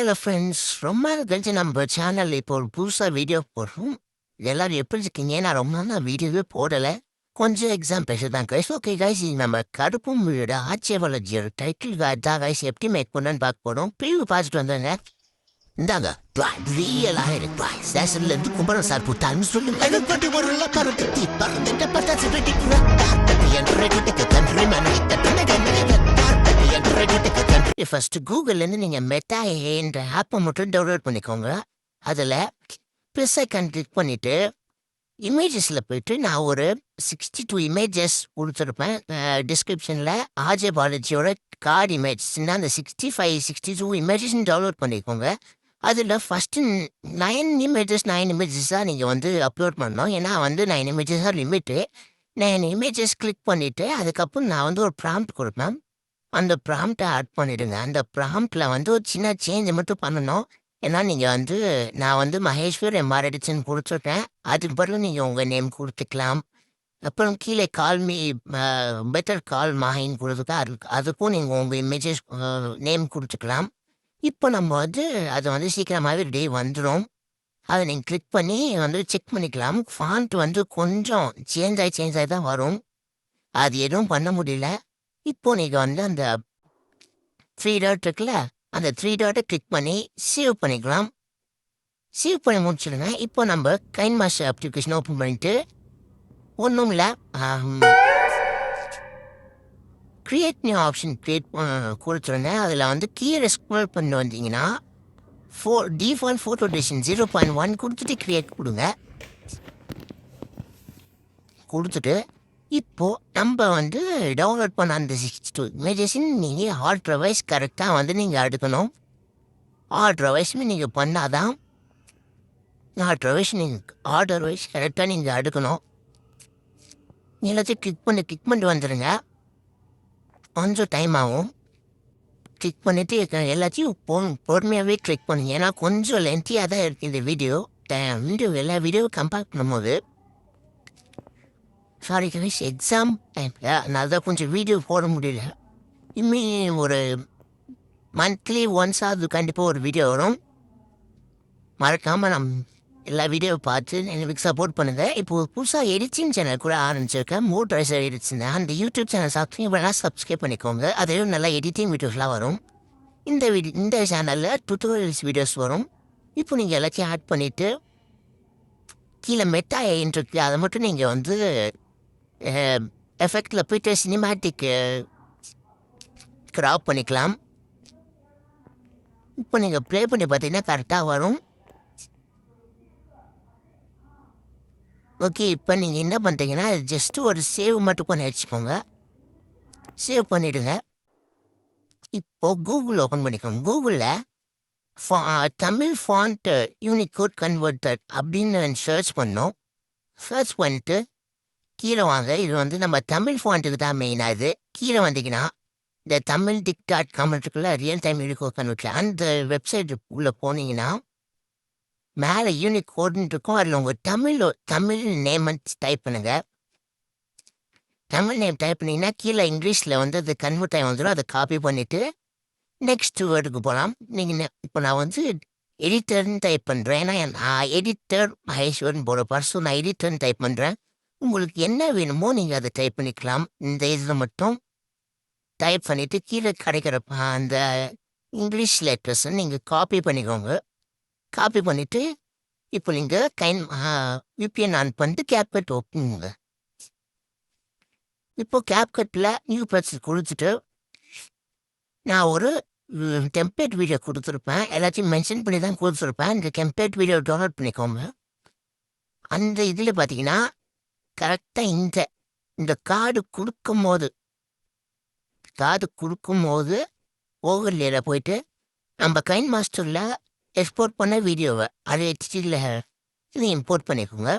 Hello friends, ரொம்ப நாள் கழிச்சு நம்ம சேனல்ல இப்போ ஒரு புதுசாக வீடியோ போடுறோம். எல்லாரும் எப்படி இருக்கீங்க? நான் ரொம்ப நாள் வீடியோவே போடலை. கொஞ்சம் எக்ஸாம் பேசுதான் கைஸ். ஓகே கைஸ், இது நம்ம கருப்பும் வீட ஆட்சியவலஜியோட டைட்டில் தான் கைஸ் எப்படி மேக் பண்ணு பார்க்க போகிறோம். ப்ரீவியூ பார்த்துட்டு வந்தாங்க. இந்தாங்க ரியலாக இருக்கு. ஸ்டேஷன்ல இருந்து கும்பரம் சார் போட்டாலும் சொல்லுங்க. ஃபர்ஸ்ட் கூகுள்லேருந்து நீங்கள் மெட்டா என்ற ஆப்பை மட்டும் டவுன்லோட் பண்ணிக்கோங்க. அதில் ப்ளஸ் ஐக்கான் கிளிக் பண்ணிவிட்டு இமேஜஸில் போயிட்டு நான் ஒரு 62 இமேஜஸ் கொடுத்துருப்பேன் டிஸ்கிரிப்ஷனில். ஆர்ஜே பாலாஜியோட கார்டு இமேஜஸ்னா அந்த 62 இமேஜஸ் டவுன்லோட் பண்ணிக்கோங்க. அதில் ஃபஸ்ட்டு 9 இமேஜஸாக நீங்கள் வந்து அப்லோட் பண்ணணும். ஏன்னா வந்து 9 இமேஜஸாக லிமிட்டு. 9 இமேஜஸ் கிளிக் பண்ணிவிட்டு அதுக்கப்புறம் நான் வந்து ஒரு ப்ராம்ப்ட் கொடுப்பேன். அந்த ப்ராம்ப்டை ஆட் பண்ணிவிடுங்க. அந்த ப்ராம்ப்டில் வந்து ஒரு சின்ன சேஞ்சை மட்டும் பண்ணணும். ஏன்னா நீங்கள் வந்து நான் வந்து மகேஸ்வர் எம்ஆர் எடிசன் கொடுத்துருக்கேன். அதுக்கு பிறகு நீங்கள் உங்கள் நேம் கொடுத்துக்கலாம். அப்புறம் கீழே கால் மீ பெட்டர் கால் மாஹின்னு கொடுத்துருக்கா. அதுக்கும் நீங்கள் உங்கள் இமேஜஸ் நேம் கொடுத்துக்கலாம். இப்போ நம்ம வந்து அதை வந்து சீக்கிரமாகவே டே வந்துடும். அதை நீங்கள் கிளிக் பண்ணி வந்து செக் பண்ணிக்கலாம். ஃபாண்ட் வந்து கொஞ்சம் சேஞ்ச் ஆகி தான் வரும். அது எதுவும் பண்ண முடியல. இப்போ நீங்கள் வந்து அந்த 3 டாட் இருக்குல்ல, அந்த 3 டாட்டை கிளிக் பண்ணி சேவ் பண்ணிக்கலாம். சேவ் பண்ணி முடிச்சிடுங்க. இப்போ நம்ம கைன் மாஸ்டர் அப்ளிகேஷன் ஓப்பன் பண்ணிவிட்டு ஒன்றும் இல்லை, க்ரியேட் நியூ ஆப்ஷன் கொடுத்துருங்க. அதில் வந்து கீழே ஸ்க்ரோல் பண்ணி வந்தீங்கன்னா டிஃபால்ட் ஃபோட்டோ டிஷன் 0.1 கொடுத்துட்டு க்ரியேட் கொடுங்க. கொடுத்துட்டு இப்போது நம்ம வந்து டவுன்லோட் பண்ண அந்த 62 இமேஜஸின் நீங்கள் ஆர்டர் வைஸ் கரெக்டாக வந்து நீங்கள் எடுக்கணும். ஆர்டர் வைஸ்மே நீங்கள் பண்ணாதான் ஆர்டர் வைஸ் கரெக்டாக நீங்கள் எடுக்கணும். எல்லாத்தையும் கிளிக் பண்ணிட்டு வந்துடுங்க. கொஞ்சம் டைம் ஆகும். கிளிக் பண்ணிவிட்டு எல்லாத்தையும் பொறுமையாகவே கிளிக் பண்ணுங்க. ஏன்னா கொஞ்சம் லென்த்தியாக தான் இருக்குது இந்த வீடியோ. எல்லா வீடியோவும் கம்பேர் பண்ணும்போது சாரி கைஸ், எக்ஸாம் டைமில் நான் தான் கொஞ்சம் வீடியோ போட முடியல. இனிமேல் ஒரு மந்த்லி ஒன்ஸாவது கண்டிப்பாக ஒரு வீடியோ வரும். மறக்காமல் எல்லா வீடியோவை பார்த்து எனக்கு சப்போர்ட் பண்ணுங்கள். இப்போது புதுசாக எடிட்டிங் சேனல் கூட ஆரம்பிச்சிருக்கேன். மோட்ரைசர் எடிட்ஸ்ங்க. அந்த யூடியூப் சேனல் சப்ஸ்கிரைப் பண்ணிக்கோங்க. அதிலும் நல்லா எடிட்டிங் வீடியோஸ்லாம் வரும். இந்த சேனலில் டுட்டோரியல்ஸ் வீடியோஸ் வரும். இப்போ நீங்கள் எல்லாத்தையும் ஆட் பண்ணிவிட்டு கீழே மெட்டா இருக்கு, அதை மட்டும் நீங்கள் வந்து எஃபெக்டில் போய்ட்டு சினிமேட்டிக் கிராப் பண்ணிக்கலாம். இப்போ நீங்கள் ப்ளே பண்ணி பார்த்தீங்கன்னா கரெக்டாக வரும். ஓகே, இப்போ நீங்கள் என்ன பண்ணுறீங்கன்னா ஜஸ்ட்டு ஒரு சேவ் மட்டும் பண்ணி வச்சுக்கோங்க. சேவ் பண்ணிவிடுங்க. இப்போது கூகுள் ஓப்பன் பண்ணிக்கோங்க. கூகுளில் தமிழ் ஃபாண்ட் யூனிகோட் கன்வெர்ட்டர் அப்படின்னு சர்ச் பண்ணோம். சர்ச் பண்ணிட்டு கீழே வாங்க. இது வந்து நம்ம தமிழ் ஃபாண்ட்டுக்கு தான் மெயினாக. இது கீழே வந்தீங்கன்னா இந்த தமிழ் .com இருக்குல்ல, ரியல் டைம் யூனிகோட் கன்வெர்ட்டர், அந்த வெப்சைட் உள்ளே போனீங்கன்னா மேலே யூனிகோட்னு இருக்கும். அதில் உங்கள் தமிழ் நேம் டைப் பண்ணுங்கள். தமிழ் நேம் டைப் பண்ணிங்கன்னா கீழே இங்கிலீஷில் வந்து அது கன்வெர்ட் ஆகி வந்துடும். அதை காப்பி பண்ணிவிட்டு நெக்ஸ்ட் வேர்டுக்கு போகலாம். நீங்கள் இப்போ நான் வந்து எடிட்டர்னு டைப் பண்ணுறேன். ஏன்னா நான் எடிட்டர் மகேஸ்வரன் போகிறப்ப ஸோ நான் எடிட்டர்னு டைப் பண்ணுறேன். உங்களுக்கு என்ன வேணுமோ நீங்கள் அதை டைப் பண்ணிக்கலாம். இந்த இதில் மட்டும் டைப் பண்ணிவிட்டு கீழே கிடைக்கிற அந்த இங்கிலீஷ் லெட்டர்ஸை நீங்கள் காப்பி பண்ணிக்கோங்க. காப்பி பண்ணிவிட்டு இப்போ நீங்கள் யூபிஎன் ஆன் பண்ணிட்டு கேப்கட் ஓப்பனுங்க. இப்போது கேப்கட்டில் நியூ ப்ராஜெக்ட் கொடுத்துட்டு நான் ஒரு டெம்ப்ளேட் வீடியோ கொடுத்துருப்பேன். எல்லாத்தையும் மென்ஷன் பண்ணி தான் கொடுத்துருப்பேன். இந்த டெம்ப்ளேட் வீடியோ டவுன்லோட் பண்ணிக்கோங்க. அந்த இதில் பார்த்தீங்கன்னா கரெக்டாக இந்த கார்டு கொடுக்கும்போது ஓவர்லேயில் போயிட்டு நம்ம கைன் மாஸ்டரில் எக்ஸ்போர்ட் பண்ண வீடியோவை அதை HTTPல இம்போர்ட் பண்ணிக்கோங்க.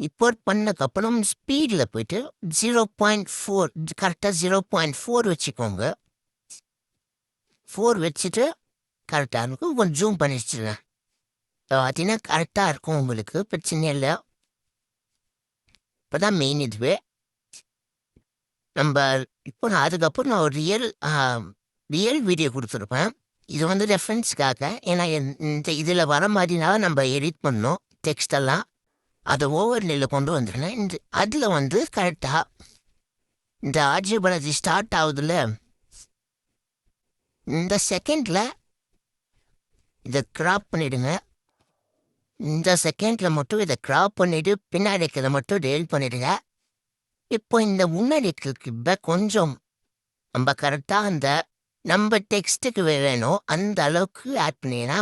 இம்போர்ட் பண்ணக்கப்புறம் ஸ்பீடில் போயிட்டு 0.4 கரெக்டாக 0.4 வச்சுக்கோங்க. 4 வச்சுட்டு கரெக்டாக இருக்கும். கொஞ்சம் ஜூம் பண்ணி வச்சுருங்க. பார்த்தீங்கன்னா கரெக்டாக இருக்கும். உங்களுக்கு பிரச்சனை இல்லை. இப்போ தான் மெயின் இதுவே நம்ம இப்போ நான் அதுக்கப்புறம் நான் ஒரு ரியல் வீடியோ கொடுத்துருப்பேன். இது வந்து ரெஃபரன்ஸ்க்காக. ஏன்னா இந்த இதில் வர மாதிரினா நம்ம எடிட் பண்ணோம் டெக்ஸ்டெல்லாம். அதை ஓவர்லேயில் கொண்டு வந்துருந்தேன். அதில் வந்து கரெக்டாக இந்த ஆர்ஜே பாலாஜி ஸ்டார்ட் ஆகுதுல்ல, இந்த செகண்டில் இதை கிராப் பண்ணிவிடுங்க. இந்த செகண்டில் மட்டும் இதை கிராப் பண்ணிவிட்டு பின்னாடி இருக்கிறத மட்டும் டெலிட் பண்ணிவிடுங்க. இப்போ இந்த முன்னாடி இருக்கிற கொஞ்சம் நம்ம கரெக்டாக அந்த நம்ம டெக்ஸ்ட்டுக்கு வேணும் அந்த அளவுக்கு ஆட் பண்ணிங்கன்னா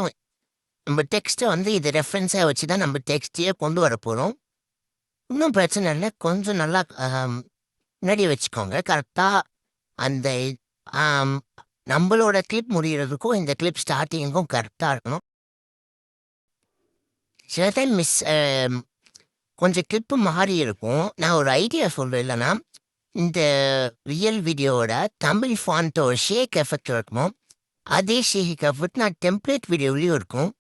நம்ம டெக்ஸ்ட்டை வந்து இது ரெஃபரன்ஸாக வச்சு தான் நம்ம டெக்ஸ்ட்டையே கொண்டு வர போகிறோம். இன்னும் பிரச்சனை இல்லை, கொஞ்சம் நல்லா முன்னாடி வச்சுக்கோங்க. கரெக்டாக அந்த நம்மளோட கிளிப் முடிகிறதுக்கும் இந்த கிளிப் ஸ்டார்டிங்கும் கரெக்டாக இருக்கணும். சில டைம் கொஞ்சம் கிளிப்பு மாறி இருக்கும். நான் ஒரு ஐடியா சொல்கிறேன். இல்லைன்னா இந்த ரியல் வீடியோவோட தமிழ் ஃபாண்ட்டோ ஷேக் எஃபெக்ட் இருக்குமோ, அதே ஷேக் எஃபெக்ட் நான் டெம்ப்ளேட் வீடியோவிலையும் இருக்கும்.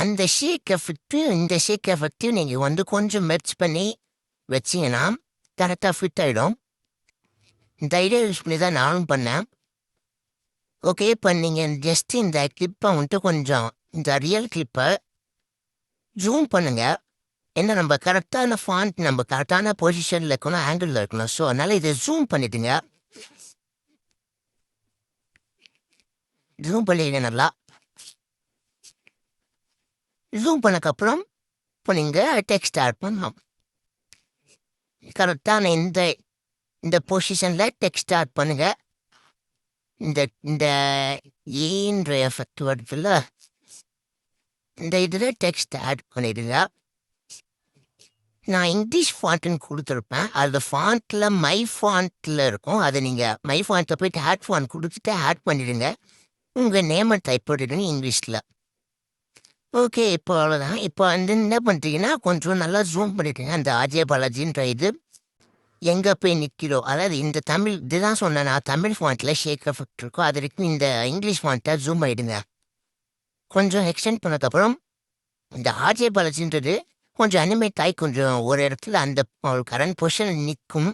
அந்த ஷேக் எஃபெக்ட்டு இந்த ஷேக் எஃபெக்ட்டையும் நீங்கள் வந்து கொஞ்சம் மெர்ச் பண்ணி வச்சிங்கன்னா கரெக்டாக ஃபிட் ஆகிடும். இந்த ஐடியா யூஸ் பண்ணி தான் நானும் பண்ணேன். ஓகே, இப்போ நீங்கள் ஜஸ்ட் இந்த கிளிப்பை வந்துட்டு கொஞ்சம் இந்த ரியல் கிளிப்பை ஜூம் பண்ணுங்கள். ஏன்னா நம்ம கரெக்டான ஃபாண்ட் நம்ம கரெக்டான பொசிஷனில் இருக்கணும், ஆங்கிளில் இருக்கணும். ஸோ அதனால் இதை ஜூம் பண்ணிவிடுங்க. ஜூம் பண்ணிடுங்க. நல்லா ஜூம் பண்ணக்கப்புறம் இப்போ நீங்கள் டெக்ஸ்ட் ஆட் பண்ணலாம். கரெக்டான இந்த பொசிஷனில் டெக்ஸ்ட் ஆட் பண்ணுங்கள். இந்த ஏன்ற எஃபெக்ட் வருதுல்ல, இந்த இதில் டெக்ஸ்ட் ஆட் பண்ணிடுங்க. நான் இங்கிலீஷ் ஃபாண்ட்டுன்னு கொடுத்துருப்பேன். அது ஃபாண்ட்டில் மை ஃபாண்ட்டில் இருக்கும். அதை நீங்கள் மை ஃபாண்ட்டில் போய்ட்டு ஆட் ஃபாண்ட் கொடுத்துட்டு ஆட் பண்ணிடுங்க. உங்கள் நேமை டைப் பண்ணிடுங்க இங்கிலீஷில். ஓகே, இப்போ அவ்வளோதான். இப்போ வந்து என்ன பண்ணுறீங்கன்னா கொஞ்சம் நல்லா ஜூம் பண்ணிட்டுங்க. அந்த ஆர்ஜே பாலாஜின்ற இது எங்கே போய் நிற்கிறோம், அதாவது இந்த தமிழ் இதுதான் சொன்னேன் நான், தமிழ் ஃபாண்ட்டில் ஷேக் எஃபெக்ட் இருக்கும். அது வரைக்கும் இந்த இங்கிலீஷ் ஃபாண்ட்டை ஜூம் ஆகிடுங்க. கொஞ்சம் எக்ஸ்டெண்ட் பண்ணதுக்கப்புறம் இந்த ஆர்ஜே பாலாஜின்றது கொஞ்சம் அனிமேட் ஆகி கொஞ்சம் ஒரு இடத்துல அந்த கரண்ட் பொசிஷன் நிற்கும்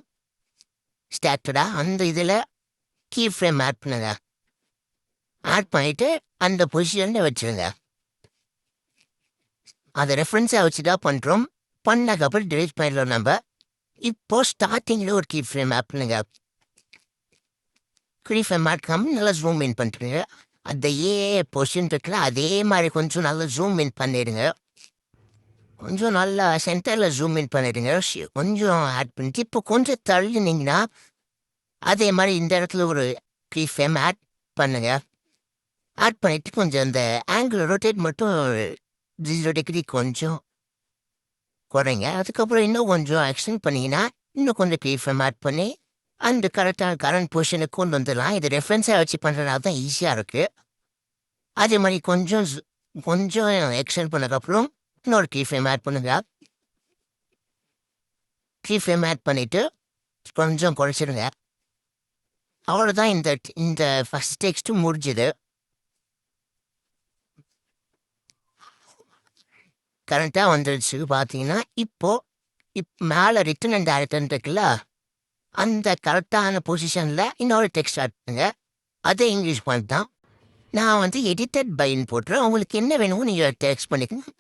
ஸ்டாட்டடாக. அந்த இதில் கீ ஃப்ரேம் ஆட் பண்ணுங்க. ஆட் பண்ணிவிட்டு அந்த பொசிஷனில் வச்சுருங்க. அதை ரெஃபரன்ஸாக வச்சு தான் பண்ணுறோம். பண்ணக்கப்புறம் டிலீட் பண்ணிடலாம் நம்ம. இப்போ ஸ்டார்டிங்கில் ஒரு கீ ஃப்ரேம் ஆட் பண்ணுங்க. கீ ஃப்ரேம் ஆட் பண்ணி நல்லா ஜூம் இன் பண்ணுறீங்க. அந்த பொசிஷன் இருக்குல்ல, அதே மாதிரி கொஞ்சம் நல்லா ஜூம் இன் பண்ணிடுங்க. கொஞ்சம் நல்லா சென்டரில் ஜூம் இன் பண்ணிடுங்க. கொஞ்சம் ஆட் பண்ணிட்டு இப்போ கொஞ்சம் தள்ளினீங்கன்னா அதே மாதிரி இந்த இடத்துல ஒரு கீ ஃப்ரேம் ஆட் பண்ணுங்க. ஆட் பண்ணிவிட்டு கொஞ்சம் அந்த ஆங்கிள் ரொட்டேட் மட்டும் 0 டிகிரி கொஞ்சம் குறைங்க. அதுக்கப்புறம் இன்னும் கொஞ்சம் எக்ஸ்டெண்ட் பண்ணிங்கன்னா இன்னும் கொஞ்சம் கீ ஃப்ரேம் ஆட் பண்ணி அந்த கரெக்டான கரண்ட் பொசிஷனுக்கு கொண்டு வந்துடலாம். இது ரெஃபரன்ஸாக வச்சு பண்ணுறதுனால தான் ஈஸியாக இருக்குது. அதே மாதிரி கொஞ்சம் எக்ஸ்டெண்ட் பண்ணதுக்கப்புறம் இன்னொரு கீ ஃப்ரேம் ஆட் பண்ணுங்க. கீ ஃப்ரேம் ஆட் பண்ணிவிட்டு கொஞ்சம் குறைச்சிடுங்க. அவ்வளோதான். இந்த ஃபஸ்ட் டெக்ஸ்ட்டு முடிஞ்சுது. கரெக்டாக வந்துடுச்சு பார்த்தீங்கன்னா. இப்போ மேலே ரிட்டன் அண்ட் டைரக்டன் இருக்குல்ல, அந்த கரெக்டான பொசிஷனில் இன்னொரு டெக்ஸ்ட் ஆட் பண்ணுங்க. அதே இங்கிலீஷ் பாயிண்ட் தான். நான் வந்து எடிட்டட் பைன்னு போட்டுறேன். உங்களுக்கு என்ன வேணுமோ நீங்கள் டெக்ஸ்ட் பண்ணிக்கணும்.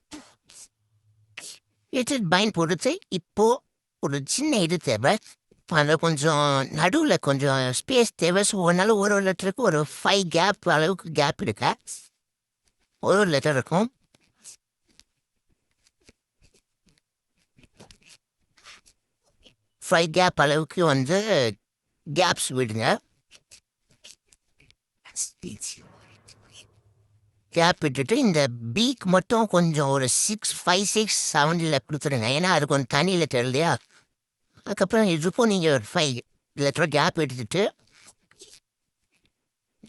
எடிட்டட் பைன் போட்டுட்டு இப்போது ஒரு சின்ன இது தேவை. அதில் கொஞ்சம் நடுவில் கொஞ்சம் ஸ்பேஸ் தேவை. ஸோ அதனால ஒரு லெட்டருக்கு ஒரு 5 கேப் அளவுக்கு கேப் இருக்கு. ஒரு லெட்டர் இருக்கும். ஃபைவ் கேப் அளவுக்கு வந்து கேப்ஸ் விடுங்க. கேப் விட்டுட்டு இந்த பீக் மட்டும் கொஞ்சம் ஒரு 5, 6, 7 கொடுத்துருங்க. ஏன்னா அது கொஞ்சம் தனி லெட்டர் இல்லையா. அதுக்கப்புறம் இதுக்கும் நீங்கள் ஒரு 5 லெட்டர் கேப் எடுத்துட்டு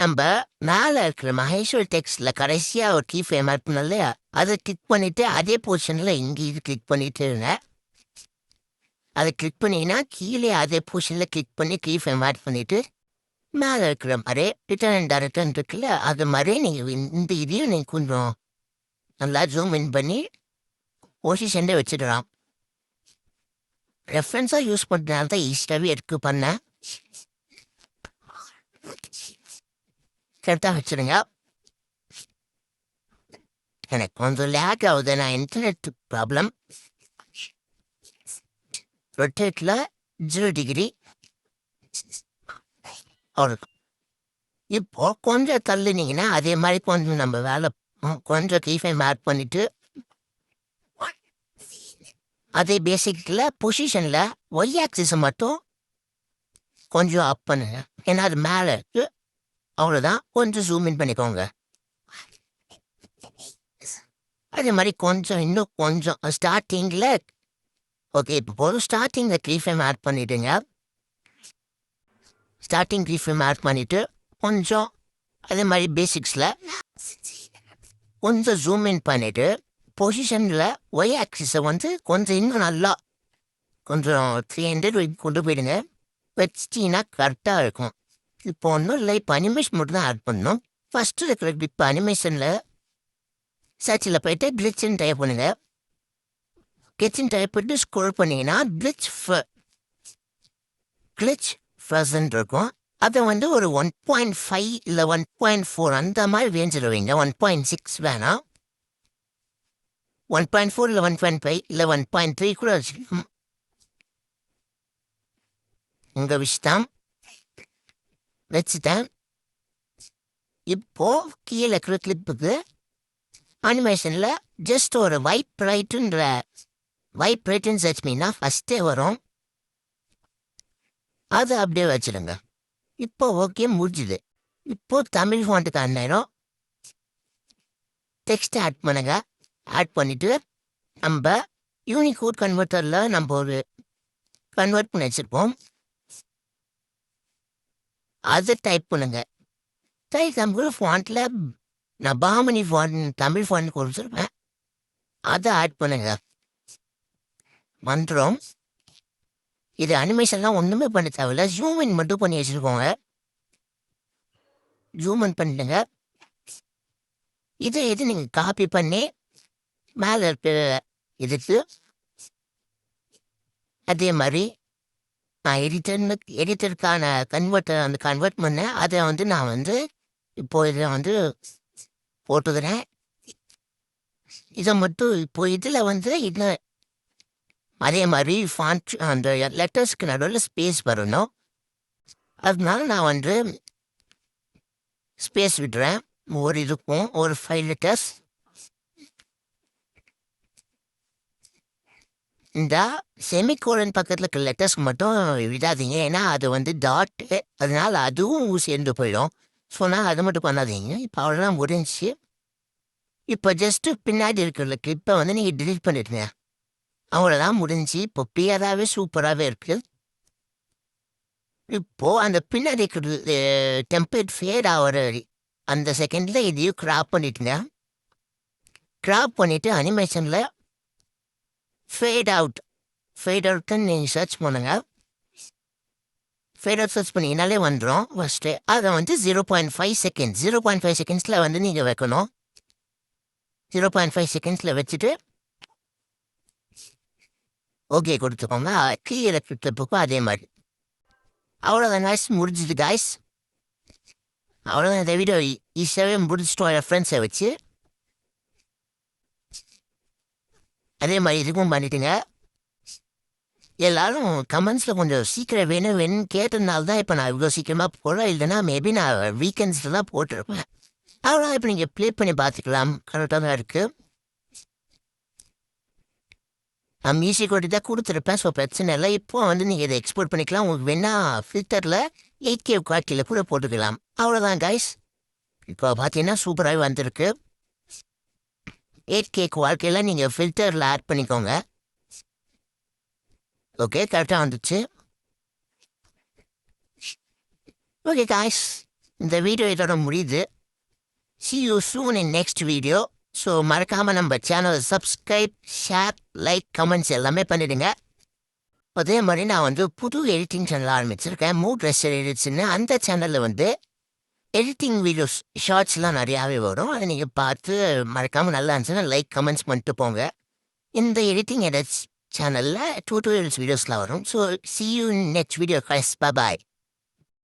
நம்ம மேலே இருக்கிற மகேஸ்வர் டெக்ஸ்டில் கடைசியாக ஒரு கீ ஃப்ரேம் ஆட் பண்ணோம் இல்லையா, அதை கிளிக் பண்ணிவிட்டு அதே பொசிஷனில் இங்கே இது கிளிக் பண்ணிட்டு இருங்க. அதை கிளிக் பண்ணிங்கன்னா கீழே அதே பொசிஷனில் கிளிக் பண்ணி கீ ஃப்ரேம் ஆட் பண்ணிவிட்டு மேலே இருக்கிற மாதிரி ரிட்டர்ன் அண்ட் டைரக்டன் இருக்குல்ல, அது மாதிரி நீங்கள் இந்த இதையும் நீங்கள் கொஞ்சம் நல்லா ஜூம் இன் பண்ணி பொசிஷன்லேயே வச்சுடலாம். ரெஃபரன்ஸாக யூஸ் பண்ணுறதுனால தான் ஈஸியாகவே எடுத்து பண்ணேன். கரெக்டாக வச்சுருங்க. எனக்கு கொஞ்சம் லேக் ஆகுது. நான் இன்டர்நெட் ப்ராப்ளம். ரொட்டேட்டில் 0 டிகிரி இருக்கும். இப்போ கொஞ்சம் தள்ளினீங்கன்னா அதே மாதிரி கொஞ்சம் நம்ம வேலை கொஞ்சம் கீஃபைம் ஆட் பண்ணிவிட்டு அதே பேசிக்கில் பொசிஷனில் ஒய் ஆக்சிஸை மட்டும் கொஞ்சம் அப் பண்ணுங்க. ஏன்னா அது மேலே இருக்கு. அவ்வளோதான். கொஞ்சம் ஜூம் இன் பண்ணிக்கோங்க. அதே மாதிரி கொஞ்சம் இன்னும் கொஞ்சம் ஸ்டார்டிங்கில் ஓகே இப்போ போதும். ஸ்டார்டிங்கில் கீஃபைம் ஆட் பண்ணிவிடுங்க. ஸ்டார்டிங் கீஃபைம் ஆட் பண்ணிவிட்டு கொஞ்சம் அதே மாதிரி பேசிக்ஸில் கொஞ்சம் ஜூம் இன் பண்ணிவிட்டு பொசிஷனில் ஒய் ஆக்சிஸை வந்து கொஞ்சம் இன்னும் நல்லா கொஞ்சம் 300 கொண்டு போயிடுங்க. வச்சிட்டிங்கன்னா கரெக்டாக இருக்கும். இப்போ ஒன்றும் இல்லை. இப்போ அனிமேஷன் மட்டும் தான் ஆட் பண்ணணும். ஃபஸ்ட்டு இருக்கிற இப்போ அனிமேஷனில் சர்ச்சில் போய்ட்டு கிளிட்ச்னு டைப் பண்ணுங்க. கிளிட்ச்னு டைப் பண்ணிட்டு ஸ்க்ரோல் பண்ணிங்கன்னா கிளிட்ச் ஃபர்ஸ்ட் இருக்கும். அதை வந்து ஒரு 1.5 இல்லை 1.4 அந்த மாதிரி ரேஞ்சில் வைங்க. 1.6 வேணாம். 1.4 இல்லை 1.5 இல்லை 1.3 கூட வச்சுக்கணும். உங்கள் விஷயம் வச்சுட்டேன். இப்போ கீழே இருக்கிற கிளிப்புக்கு அனிமேஷனில் ஜஸ்ட் ஒரு வைப் ரைட்டுன்னு சர்ச் பண்ணினா ஃபஸ்ட்டே வரும். அதை அப்படியே வச்சுடுங்க. இப்போ ஓகே முடிஞ்சுது. இப்போ தமிழ் ஃபாண்ட்டுக்கு அந்நேரம் டெக்ஸ்ட் ஆட் பண்ணுங்க. ஆட் பண்ணிவிட்டு நம்ம யூனிகோட் கன்வெர்ட்டரில் நம்ம ஒரு கன்வெர்ட் பண்ணி வச்சுருப்போம். அதை டைப் பண்ணுங்க. தமிழ் ஃபாண்ட்டில் நான் பாமணி ஃபாண்ட் தமிழ் ஃபாண்ட் கொடுத்துருப்பேன். அதை ஆட் பண்ணுங்க. மந்திரம் இது அனிமேஷன்லாம் ஒன்றுமே பண்ண தேவையில்ல. ஜூம் இன் மட்டும் பண்ணி வச்சுருக்கோங்க. ஜூம் இன் பண்ணிடுங்க. இதை நீங்கள் காப்பி பண்ணி மேலே இருக்கிற இதுக்கு அதே மாதிரி நான் எடிட்டருக்கான கன்வெர்ட் பண்ணேன். அதை வந்து நான் வந்து இப்போ இதை வந்து போட்டுக்கிறேன். இதை மட்டும் இப்போ இதில் வந்து இல்லை அதே மாதிரி ஃபாண்ட் அந்த லெட்டர்ஸ்க்கு நடுவில் ஸ்பேஸ் வரணும். அதனால நான் வந்து ஸ்பேஸ் விடுறேன். ஒரு இதுக்கும் ஒரு 5 லெட்டர்ஸ். இந்த செமிகோலன் பக்கத்தில் இருக்கிற லெட்டர்ஸ்க்கு மட்டும் விடாதீங்க. ஏன்னா அது வந்து டாட்டு, அதனால அதுவும் சேர்ந்து போயிடும். ஸோ நான் அதை மட்டும் பண்ணாதீங்க. இப்போ அவ்வளோதான் முடிஞ்சிச்சு. இப்போ ஜஸ்ட்டு பின்னாடி இருக்கிற கிளிப்பை வந்து நீங்கள் டிலீட் பண்ணிடுங்க. அவ்வளோதான் முடிஞ்சு. இப்போ கிளியராகவே சூப்பராகவே இருக்குது. இப்போது அந்த பின்னாடி இருக்கிற டெம்ப்ளேட் ஃபேட் ஆகிற அந்த செகண்டில் இதையும் கிராப் பண்ணிட்டுங்க. கிராப் பண்ணிவிட்டு அனிமேஷனில் ஃபேட் அவுட்டுன்னு நீங்கள் சர்ச் பண்ணுங்க. ஃபேட் அவுட் சர்ச் பண்ணிங்கனாலே வந்துடும். ஃபஸ்ட்டு அதை வந்து 0.5 செகண்ட்ஸில் வந்து நீங்கள் வைக்கணும். 0.5 செகண்ட்ஸில் வச்சுட்டு ஓகே கொடுத்துக்கோங்க. கீழே கிளிப்புக்கும் அதே மாதிரி. அவ்வளோதான் காய்ஸ், முடிஞ்சுது காய்ஸ். அவ்வளோதான். இந்த வீடியோ ஈஸியாகவே முடிச்சிட்டோம் என் ஃப்ரெண்ட்ஸை வச்சு. அதே மாதிரி இதுக்கும் பண்ணிட்டுங்க. எல்லாரும் கமெண்ட்ஸில் கொஞ்சம் சீக்கிரம் வேணும்னு கேட்டதுனால தான் இப்போ நான் இவ்வளோ சீக்கிரமாக போடுறேன். இல்லைனா மேபி நான் வீக்கெண்ட்ஸில் தான் போட்டிருப்பேன். அவ்வளோ இப்போ நீங்கள் ப்ளே பண்ணி பார்த்துக்கலாம். கரெக்டாக தான் இருக்குது. நான் மியூசிக் ஓட்டி தான் கொடுத்துருப்பேன். ஸோ பிரச்சனை இல்லை. இப்போ வந்து நீங்கள் இதை எக்ஸ்போர்ட் பண்ணிக்கலாம். உங்களுக்கு வேணால் ஃபில்டரில் 8K குவாலிட்டியில் கூட போட்டுக்கலாம். அவ்வளோதான் கைஸ். இப்போ பார்த்தீங்கன்னா சூப்பராகவே வந்திருக்கு. 8K குவாலிட்டியில் நீங்கள் ஃபில்டரில் ஆட் பண்ணிக்கோங்க. ஓகே கரெக்டாக வந்துச்சு. ஓகே காய்ஸ், இந்த வீடியோ இதோட முடியுது. See you soon in next video. So மறக்காமல் நம்ம சேனலை சப்ஸ்கிரைப், ஷேர், லைக், கமெண்ட்ஸ் எல்லாமே பண்ணிவிடுங்க. அதே மாதிரி நான் வந்து புது எடிட்டிங் சேனல் ஆரம்பிச்சிருக்கேன், மூட் ரெஸ்டர் எடிட்ஸ்ன்னு. அந்த சேனலில் வந்து எடிட்டிங் வீடியோஸ் ஷார்ட்ஸ்லாம் நிறையாவே வரும். அதை நீங்கள் பார்த்து மறக்காமல் நல்லா இருந்துச்சுன்னா லைக், கமெண்ட்ஸ் பண்ணிட்டு போங்க. இந்த எடிட்டிங் எடிட்ஸ் சேனலில் டியூட்டோரியல்ஸ் வீடியோஸ்லாம் வரும். So see you in next video guys. Bye bye.